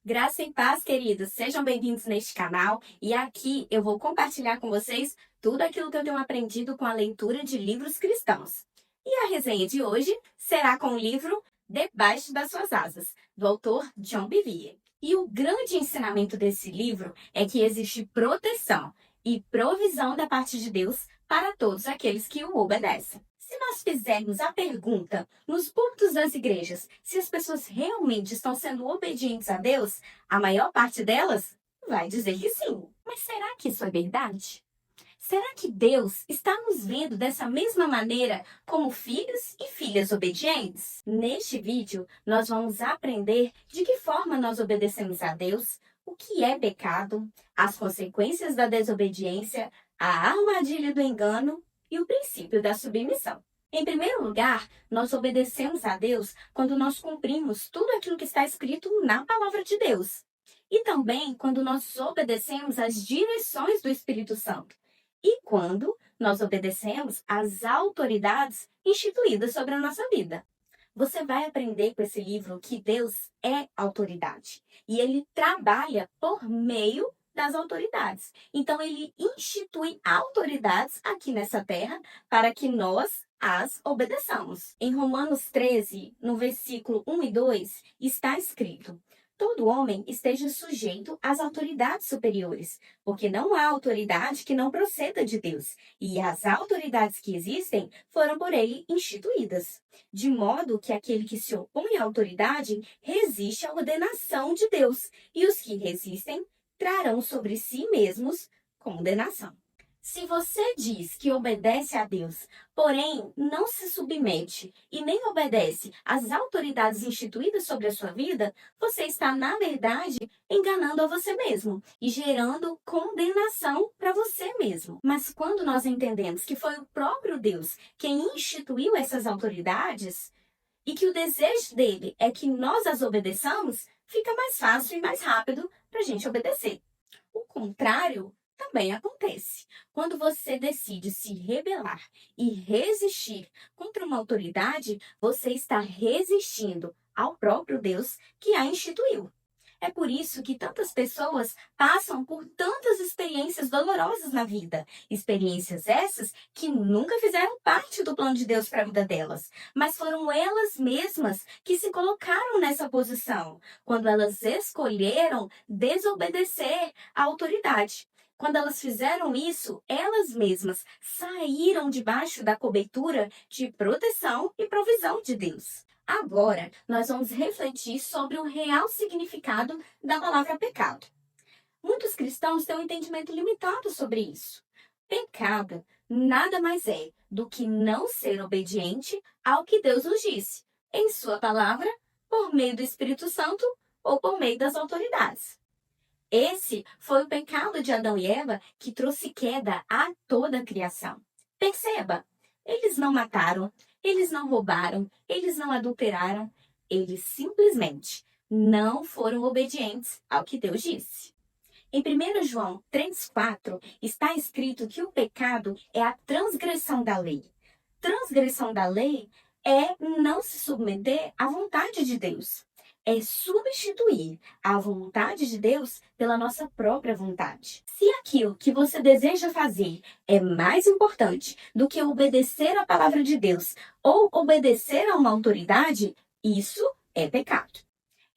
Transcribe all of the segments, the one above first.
Graça e paz, queridos. Sejam bem-vindos neste canal e aqui eu vou compartilhar com vocês tudo aquilo que eu tenho aprendido com a leitura de livros cristãos. E a resenha de hoje será com o livro Debaixo das Suas Asas, do autor John Bevere. E o grande ensinamento desse livro é que existe proteção e provisão da parte de Deus para todos aqueles que o obedecem. Se nós fizermos a pergunta nos púlpitos das igrejas se as pessoas realmente estão sendo obedientes a Deus, a maior parte delas vai dizer que sim. Mas será que isso é verdade? Será que Deus está nos vendo dessa mesma maneira como filhos e filhas obedientes? Neste vídeo, nós vamos aprender de que forma nós obedecemos a Deus, o que é pecado, as consequências da desobediência, a armadilha do engano e o princípio da submissão. Em primeiro lugar, nós obedecemos a Deus quando nós cumprimos tudo aquilo que está escrito na palavra de Deus. E também quando nós obedecemos às direções do Espírito Santo. E quando nós obedecemos às autoridades instituídas sobre a nossa vida. Você vai aprender com esse livro que Deus é autoridade. E ele trabalha por meio das autoridades. Então, ele institui autoridades aqui nessa terra para que nós as obedeçamos. Em Romanos 13, no versículo 1 e 2, está escrito: todo homem esteja sujeito às autoridades superiores, porque não há autoridade que não proceda de Deus, e as autoridades que existem foram por ele instituídas. De modo que aquele que se opõe à autoridade resiste à ordenação de Deus, e os que resistem trarão sobre si mesmos condenação. Se você diz que obedece a Deus, porém não se submete e nem obedece às autoridades instituídas sobre a sua vida, você está, na verdade, enganando a você mesmo e gerando condenação para você mesmo. Mas quando nós entendemos que foi o próprio Deus quem instituiu essas autoridades e que o desejo dele é que nós as obedeçamos, fica mais fácil e mais rápido para a gente obedecer. O contrário também acontece. Quando você decide se rebelar e resistir contra uma autoridade, você está resistindo ao próprio Deus que a instituiu. É por isso que tantas pessoas passam por tantas experiências dolorosas na vida. Experiências essas que nunca fizeram parte do plano de Deus para a vida delas, mas foram elas mesmas que se colocaram nessa posição, quando elas escolheram desobedecer à autoridade. Quando elas fizeram isso, elas mesmas saíram debaixo da cobertura de proteção e provisão de Deus. Agora, nós vamos refletir sobre o real significado da palavra pecado. Muitos cristãos têm um entendimento limitado sobre isso. Pecado nada mais é do que não ser obediente ao que Deus nos disse, em sua palavra, por meio do Espírito Santo ou por meio das autoridades. Esse foi o pecado de Adão e Eva que trouxe queda a toda a criação. Perceba, eles não mataram, eles não roubaram, eles não adulteraram, eles simplesmente não foram obedientes ao que Deus disse. Em 1 João 3,4 está escrito que o pecado é a transgressão da lei. Transgressão da lei é não se submeter à vontade de Deus. É substituir a vontade de Deus pela nossa própria vontade. Se aquilo que você deseja fazer é mais importante do que obedecer à palavra de Deus ou obedecer a uma autoridade, isso é pecado.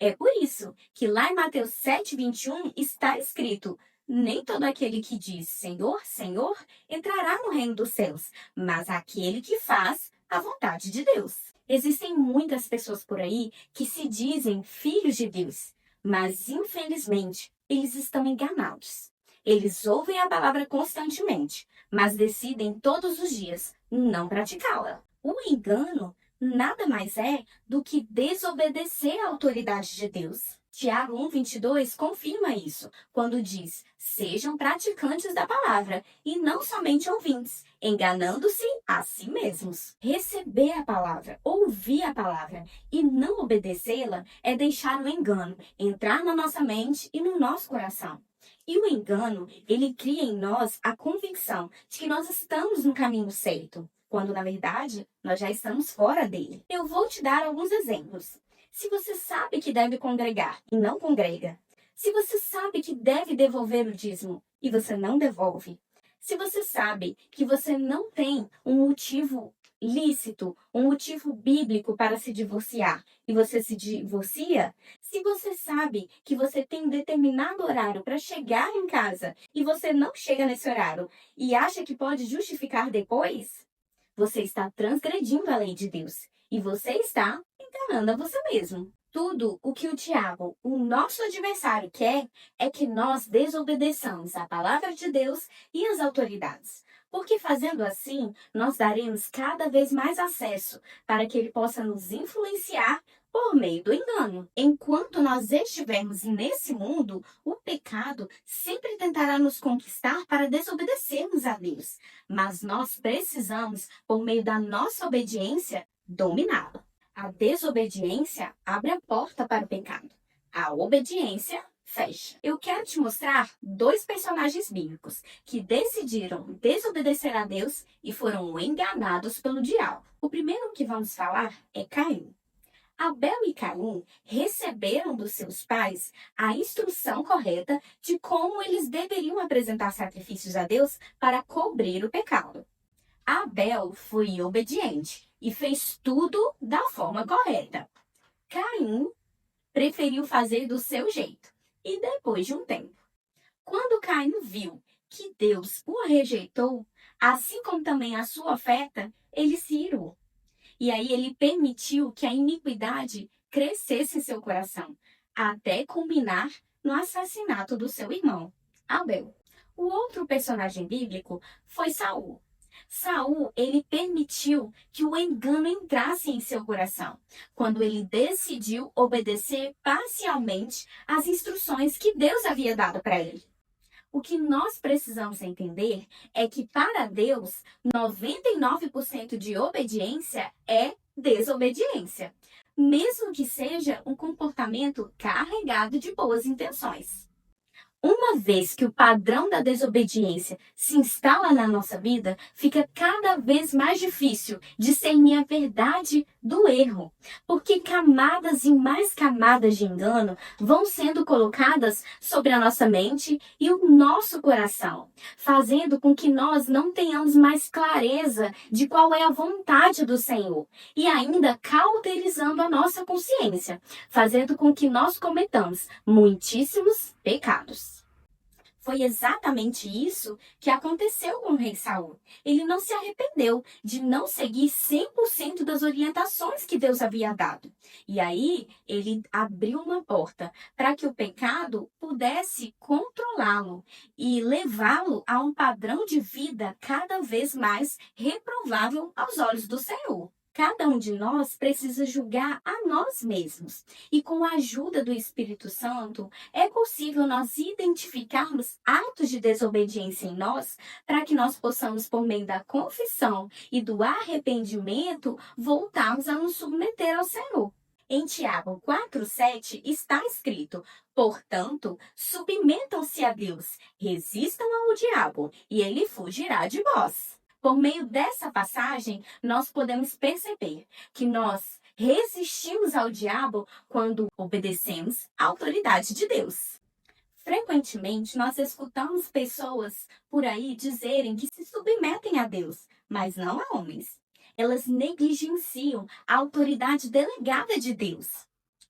É por isso que lá em Mateus 7,21 está escrito: nem todo aquele que diz Senhor, Senhor, entrará no reino dos céus, mas aquele que faz a vontade de Deus. Existem muitas pessoas por aí que se dizem filhos de Deus, mas infelizmente eles estão enganados. Eles ouvem a palavra constantemente, mas decidem todos os dias não praticá-la. O engano nada mais é do que desobedecer à autoridade de Deus. Tiago 1,22 confirma isso, quando diz: sejam praticantes da palavra e não somente ouvintes, enganando-se a si mesmos. Receber a palavra, ouvir a palavra e não obedecê-la é deixar o engano entrar na nossa mente e no nosso coração. E o engano, ele cria em nós a convicção de que nós estamos no caminho certo, quando na verdade nós já estamos fora dele. Eu vou te dar alguns exemplos. Se você sabe que deve congregar e não congrega, se você sabe que deve devolver o dízimo e você não devolve, se você sabe que você não tem um motivo lícito, um motivo bíblico para se divorciar e você se divorcia, se você sabe que você tem um determinado horário para chegar em casa e você não chega nesse horário e acha que pode justificar depois, você está transgredindo a lei de Deus e você está enganando a você mesmo. Tudo o que o diabo, o nosso adversário, quer é que nós desobedeçamos a palavra de Deus e as autoridades. Porque fazendo assim, nós daremos cada vez mais acesso para que ele possa nos influenciar por meio do engano. Enquanto nós estivermos nesse mundo, o pecado sempre tentará nos conquistar para desobedecermos a Deus. Mas nós precisamos, por meio da nossa obediência, dominá-lo. A desobediência abre a porta para o pecado. A obediência fecha. Eu quero te mostrar dois personagens bíblicos que decidiram desobedecer a Deus e foram enganados pelo diabo. O primeiro que vamos falar é Caim. Abel e Caim receberam dos seus pais a instrução correta de como eles deveriam apresentar sacrifícios a Deus para cobrir o pecado. Abel foi obediente e fez tudo da forma correta. Caim preferiu fazer do seu jeito. E depois de um tempo, quando Caim viu que Deus o rejeitou, assim como também a sua oferta, ele se irou. E aí ele permitiu que a iniquidade crescesse em seu coração, até culminar no assassinato do seu irmão, Abel. O outro personagem bíblico foi Saul. Saul, ele permitiu que o engano entrasse em seu coração, quando ele decidiu obedecer parcialmente às instruções que Deus havia dado para ele. O que nós precisamos entender é que para Deus, 99% de obediência é desobediência, mesmo que seja um comportamento carregado de boas intenções. Uma vez que o padrão da desobediência se instala na nossa vida, fica cada vez mais difícil discernir a verdade do erro, porque camadas e mais camadas de engano vão sendo colocadas sobre a nossa mente e o nosso coração, fazendo com que nós não tenhamos mais clareza de qual é a vontade do Senhor e ainda cauterizando a nossa consciência, fazendo com que nós cometamos muitíssimos pecados. Foi exatamente isso que aconteceu com o rei Saul. Ele não se arrependeu de não seguir 100% das orientações que Deus havia dado. E aí, ele abriu uma porta para que o pecado pudesse controlá-lo e levá-lo a um padrão de vida cada vez mais reprovável aos olhos do Senhor. Cada um de nós precisa julgar a nós mesmos. E com a ajuda do Espírito Santo, é possível nós identificarmos atos de desobediência em nós, para que nós possamos, por meio da confissão e do arrependimento, voltarmos a nos submeter ao Senhor. Em Tiago 4,7 está escrito: portanto, submetam-se a Deus, resistam ao diabo, e ele fugirá de vós. Por meio dessa passagem, nós podemos perceber que nós resistimos ao diabo quando obedecemos à autoridade de Deus. Frequentemente, nós escutamos pessoas por aí dizerem que se submetem a Deus, mas não a homens. Elas negligenciam a autoridade delegada de Deus.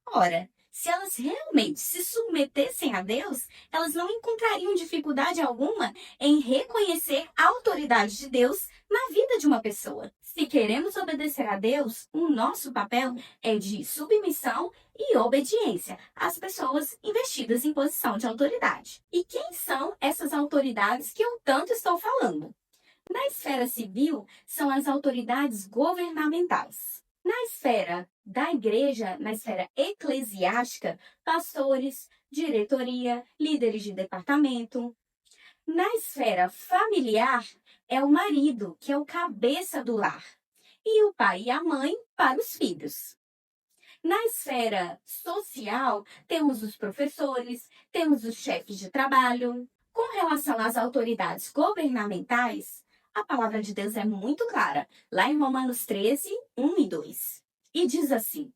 Ora, se elas realmente se submetessem a Deus, elas não encontrariam dificuldade alguma em reconhecer a autoridade de Deus na vida de uma pessoa. Se queremos obedecer a Deus, o nosso papel é de submissão e obediência às pessoas investidas em posição de autoridade. E quem são essas autoridades que eu tanto estou falando? Na esfera civil, são as autoridades governamentais. Na esfera da igreja, na esfera eclesiástica, pastores, diretoria, líderes de departamento. Na esfera familiar, é o marido, que é o cabeça do lar, e o pai e a mãe para os filhos. Na esfera social, temos os professores, temos os chefes de trabalho. Com relação às autoridades governamentais, a palavra de Deus é muito clara, lá em Romanos 13, 1 e 2. E diz assim: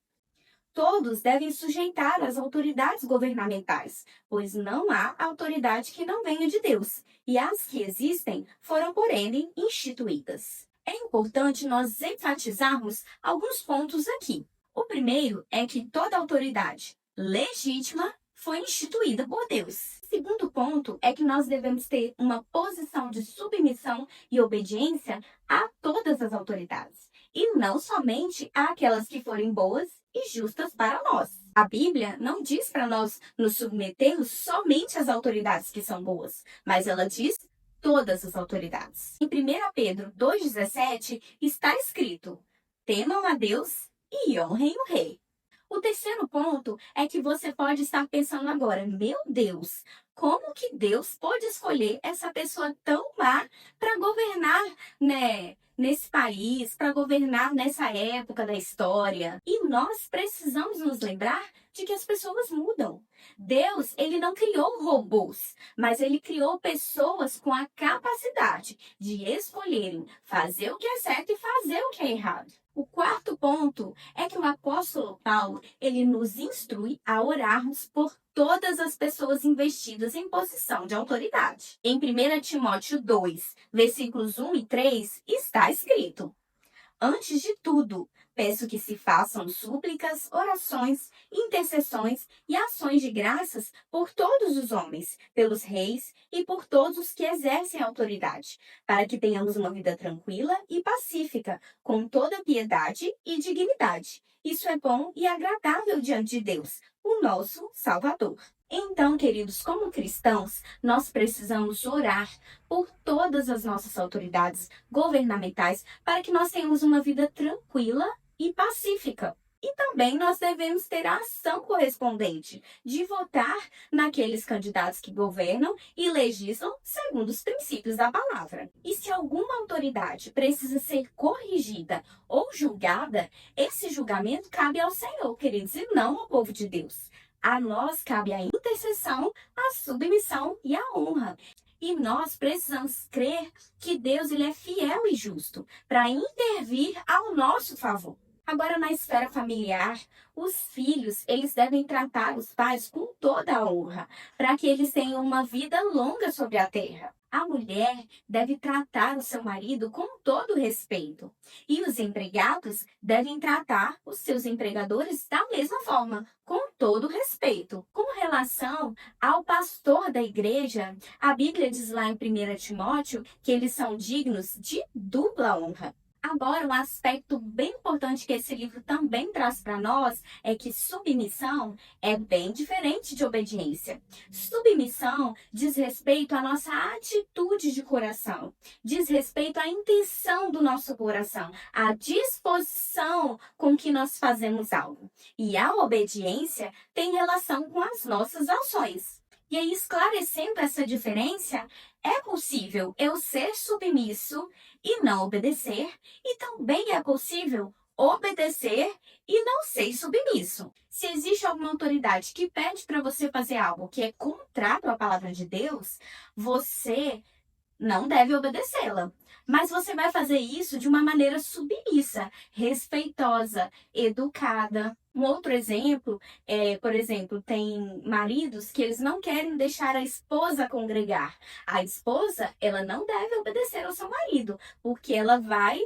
Todos devem sujeitar às autoridades governamentais, pois não há autoridade que não venha de Deus, e as que existem foram por ele instituídas. É importante nós enfatizarmos alguns pontos aqui. O primeiro é que toda autoridade legítima foi instituída por Deus. O segundo ponto é que nós devemos ter uma posição de submissão e obediência a todas as autoridades, e não somente àquelas que forem boas e justas para nós. A Bíblia não diz para nós nos submetermos somente às autoridades que são boas, mas ela diz todas as autoridades. Em 1 Pedro 2,17 está escrito: temam a Deus e honrem o rei. O terceiro ponto é que você pode estar pensando agora, meu Deus, como que Deus pode escolher essa pessoa tão má para governar, nesse país, para governar nessa época da história? E nós precisamos nos lembrar de que as pessoas mudam. Deus, ele não criou robôs, mas ele criou pessoas com a capacidade de escolherem fazer o que é certo e fazer o que é errado. O quarto ponto é que o apóstolo Paulo, ele nos instrui a orarmos por todas as pessoas investidas em posição de autoridade. Em 1 Timóteo 2, versículos 1 e 3, está escrito: antes de tudo, peço que se façam súplicas, orações, intercessões e ações de graças por todos os homens, pelos reis e por todos os que exercem autoridade, para que tenhamos uma vida tranquila e pacífica, com toda piedade e dignidade. Isso é bom e agradável diante de Deus, o nosso Salvador. Então, queridos, como cristãos, nós precisamos orar por todas as nossas autoridades governamentais para que nós tenhamos uma vida tranquila e pacífica. E também nós devemos ter a ação correspondente de votar naqueles candidatos que governam e legislam segundo os princípios da palavra. E se alguma autoridade precisa ser corrigida ou julgada, esse julgamento cabe ao Senhor, queridos, e não ao povo de Deus. A nós cabe a intercessão, a submissão e a honra. E nós precisamos crer que Deus, ele é fiel e justo para intervir ao nosso favor. Agora, na esfera familiar, os filhos, eles devem tratar os pais com toda a honra, para que eles tenham uma vida longa sobre a terra. A mulher deve tratar o seu marido com todo respeito. E os empregados devem tratar os seus empregadores da mesma forma, com todo respeito. Com relação ao pastor da igreja, a Bíblia diz lá em 1 Timóteo que eles são dignos de dupla honra. Agora, um aspecto bem importante que esse livro também traz para nós é que submissão é bem diferente de obediência. Submissão diz respeito à nossa atitude de coração, diz respeito à intenção do nosso coração, à disposição com que nós fazemos algo. E a obediência tem relação com as nossas ações. E aí, esclarecendo essa diferença, é possível eu ser submisso e não obedecer, e também é possível obedecer e não ser submisso. Se existe alguma autoridade que pede para você fazer algo que é contrário à palavra de Deus, você não deve obedecê-la. Mas você vai fazer isso de uma maneira submissa, respeitosa, educada. Um outro exemplo por exemplo, tem maridos que eles não querem deixar a esposa congregar. A esposa, ela não deve obedecer ao seu marido, porque ela vai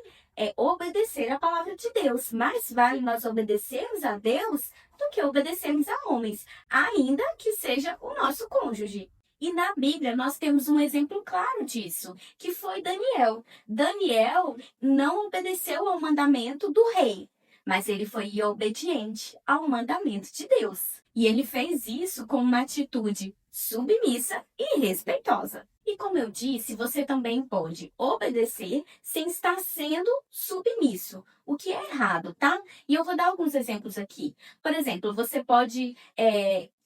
obedecer a palavra de Deus. Mais vale nós obedecermos a Deus do que obedecermos a homens, ainda que seja o nosso cônjuge. E na Bíblia nós temos um exemplo claro disso, que foi Daniel. Daniel não obedeceu ao mandamento do rei, mas ele foi obediente ao mandamento de Deus. E ele fez isso com uma atitude submissa e respeitosa. E como eu disse, você também pode obedecer sem estar sendo submisso, o que é errado, tá? E eu vou dar alguns exemplos aqui. Por exemplo, você pode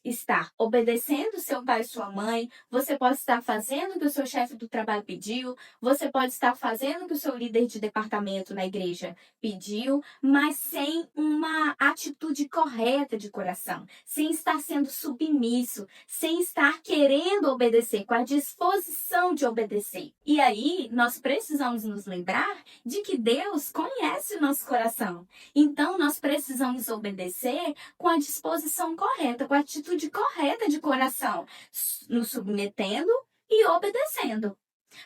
estar obedecendo seu pai e sua mãe, você pode estar fazendo o que o seu chefe do trabalho pediu, você pode estar fazendo o que o seu líder de departamento na igreja pediu, mas sem uma atitude correta de coração, sem estar sendo submisso, sem estar querendo obedecer, com a disposição de obedecer. E aí, nós precisamos nos lembrar de que Deus conhece o nosso coração. Então, nós precisamos obedecer com a disposição correta, com a atitude correta de coração, nos submetendo e obedecendo.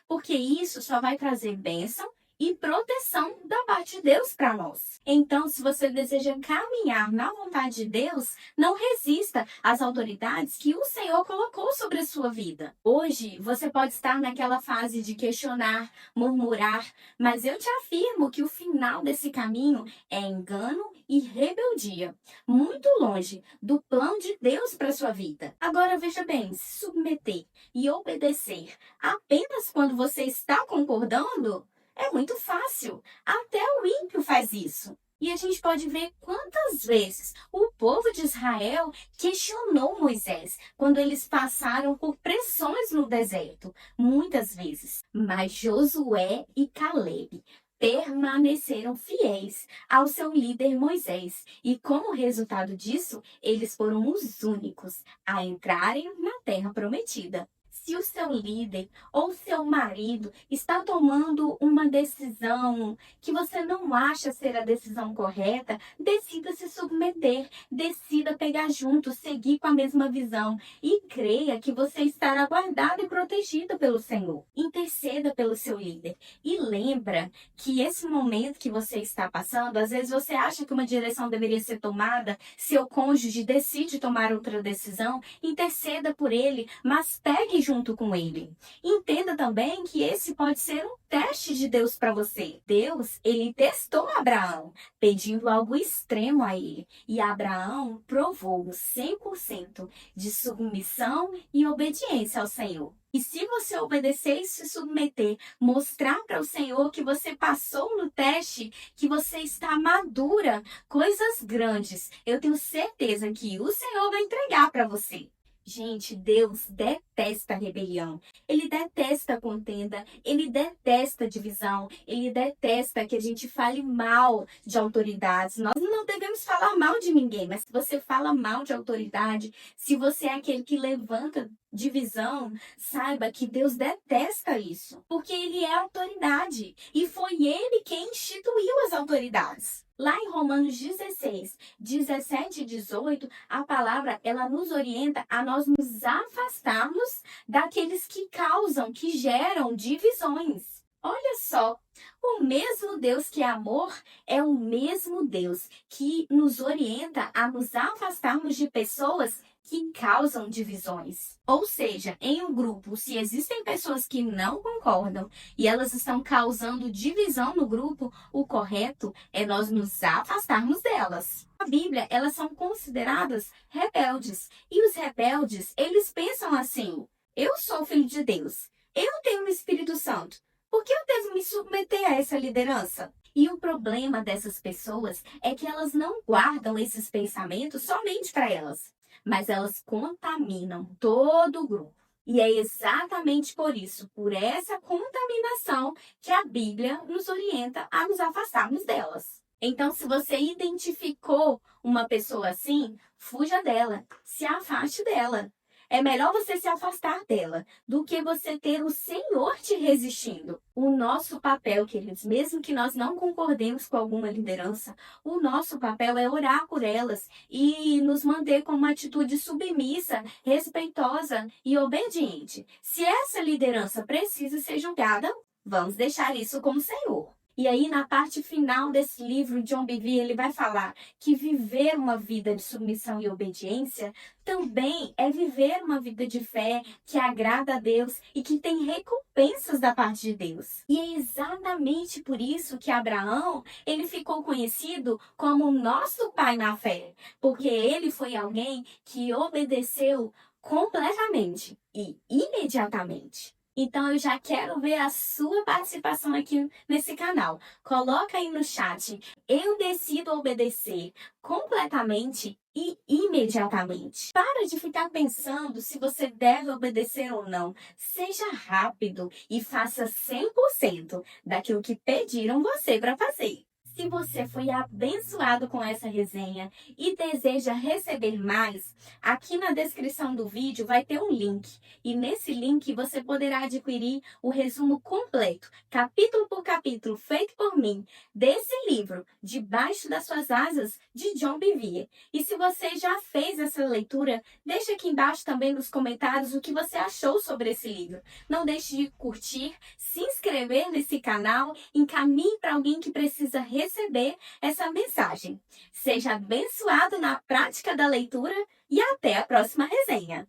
Porque isso só vai trazer bênção e proteção da parte de Deus para nós. Então, se você deseja caminhar na vontade de Deus, não resista às autoridades que o Senhor colocou sobre a sua vida. Hoje, você pode estar naquela fase de questionar, murmurar, mas eu te afirmo que o final desse caminho é engano e rebeldia, muito longe do plano de Deus para sua vida. Agora, veja bem, se submeter e obedecer apenas quando você está concordando, é muito fácil. Até o ímpio faz isso. E a gente pode ver quantas vezes o povo de Israel questionou Moisés quando eles passaram por pressões no deserto. Muitas vezes. Mas Josué e Caleb permaneceram fiéis ao seu líder Moisés. E como resultado disso, eles foram os únicos a entrarem na terra prometida. Se o seu líder ou seu marido está tomando uma decisão que você não acha ser a decisão correta, decida se submeter, decida pegar junto, seguir com a mesma visão e creia que você estará guardado e protegido pelo Senhor. Interceda pelo seu líder e lembra que esse momento que você está passando, às vezes você acha que uma direção deveria ser tomada, seu cônjuge decide tomar outra decisão, interceda por ele, mas pegue junto com ele. Entenda também que esse pode ser um teste de Deus para você. Deus, ele testou Abraão, pedindo algo extremo a ele. E Abraão provou 100% de submissão e obediência ao Senhor. E se você obedecer e se submeter, mostrar para o Senhor que você passou no teste, que você está madura, coisas grandes, eu tenho certeza que o Senhor vai entregar para você. Gente, Deus detesta a rebelião. Ele detesta a contenda, ele detesta a divisão, ele detesta que a gente fale mal de autoridades. Nós não devemos falar mal de ninguém, mas se você fala mal de autoridade, se você é aquele que levanta divisão, saiba que Deus detesta isso, porque ele é autoridade e foi ele quem instituiu as autoridades. Lá em Romanos 16, 17 e 18, a palavra ela nos orienta a nós nos afastarmos daqueles que causam, que geram divisões. Olha só, o mesmo Deus que é amor é o mesmo Deus que nos orienta a nos afastarmos de pessoas que causam divisões. Ou seja, em um grupo, se existem pessoas que não concordam e elas estão causando divisão no grupo, o correto é nós nos afastarmos delas. Na Bíblia, elas são consideradas rebeldes. E os rebeldes, eles pensam assim: eu sou filho de Deus, eu tenho o Espírito Santo, por que eu devo me submeter a essa liderança? E o problema dessas pessoas é que elas não guardam esses pensamentos somente para elas, mas elas contaminam todo o grupo. E é exatamente por isso, por essa contaminação, que a Bíblia nos orienta a nos afastarmos delas. Então, se você identificou uma pessoa assim, fuja dela, se afaste dela. É melhor você se afastar dela do que você ter o Senhor te resistindo. O nosso papel, queridos, mesmo que nós não concordemos com alguma liderança, o nosso papel é orar por elas e nos manter com uma atitude submissa, respeitosa e obediente. Se essa liderança precisa ser julgada, vamos deixar isso com o Senhor. E aí, na parte final desse livro, John Bevere, ele vai falar que viver uma vida de submissão e obediência também é viver uma vida de fé que agrada a Deus e que tem recompensas da parte de Deus. E é exatamente por isso que Abraão, ele ficou conhecido como o nosso pai na fé, porque ele foi alguém que obedeceu completamente e imediatamente. Então, eu já quero ver a sua participação aqui nesse canal. Coloca aí no chat: eu decido obedecer completamente, e imediatamente. Para de ficar pensando se você deve obedecer ou não. Seja rápido e faça 100% daquilo que pediram você para fazer. Se você foi abençoado com essa resenha e deseja receber mais, aqui na descrição do vídeo vai ter um link. E nesse link você poderá adquirir o resumo completo, capítulo por capítulo, feito por mim, desse livro, Debaixo das Suas Asas, de John Bevere. E se você já fez essa leitura, deixa aqui embaixo também nos comentários o que você achou sobre esse livro. Não deixe de curtir, se inscrever nesse canal, encaminhe para alguém que precisa receber essa mensagem. Seja abençoado na prática da leitura e até a próxima resenha!